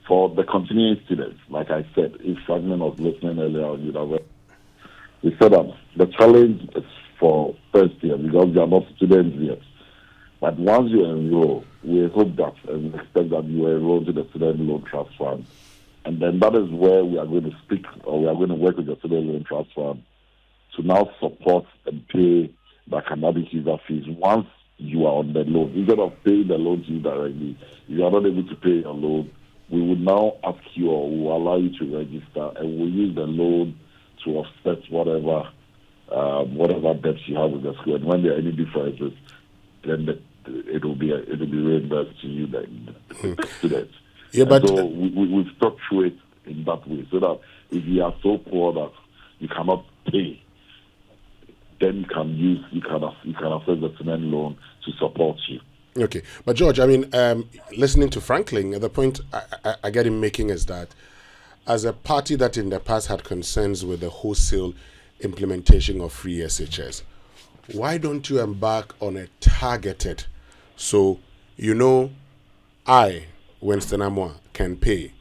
for the continuing students, like I said, if Fragment was listening earlier, you'd have we said that the challenge is for first year because they are not students yet. But once you enroll, we hope that and we expect that you enroll to the Student Loan Trust Fund. And then that is where we are going to speak, or we are going to work with the Student Loan Trust Fund to now support and pay the academic user fees once you are on the loan. Instead of paying the loan to you directly, if you are not able to pay your loan, we will now ask you or will allow you to register, and we'll use the loan to offset whatever debts you have with the school. And when there are any differences, then it will be reimbursed to you, the students. Yeah, but so we structure it in that way, so that if you are so poor that you cannot pay, then you can access the student loan to support you. Okay, but George, I mean, listening to Franklin, the point I get him making is that as a party that in the past had concerns with the wholesale implementation of free SHS, why don't you embark on a targeted, so I, Winston Amwa, can pay,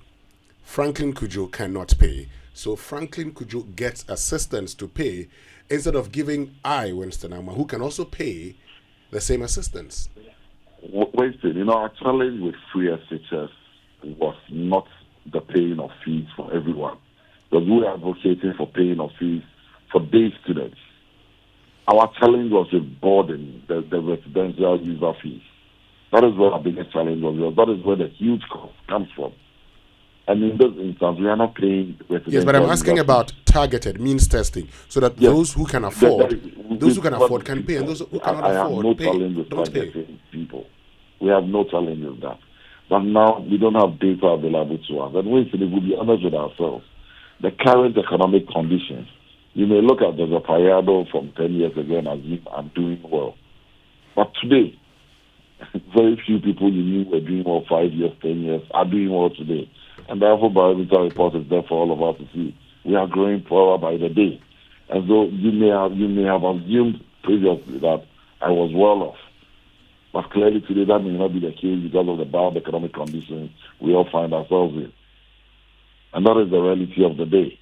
Franklin Kujo cannot pay, so Franklin Kujo gets assistance to pay instead of giving I, Winston Amwa, who can also pay, the same assistance. Winston, our challenge with free SHS was not the paying of fees for everyone, because we are advocating for paying of fees for day students. Our challenge was with boarding, the residential user fees. That is where our biggest challenge was. That is where the huge cost comes from. And in this instance, we are not paying residential. Yes, but I'm asking about targeted means testing, so that those who can afford, can pay, and those who cannot afford don't pay. People. We have no challenge with that. But now we don't have data available to us. And we will be honest with ourselves. The current economic conditions, you may look at the Addo from 10 years ago and assume I'm doing well. But today, very few people you knew were doing well 5 years, 10 years are doing well today. And therefore, biological report is there for all of us to see. We are growing poorer by the day. And so you may have assumed previously that I was well off. But clearly today that may not be the case because of the bad economic conditions we all find ourselves in. And that is the reality of the day.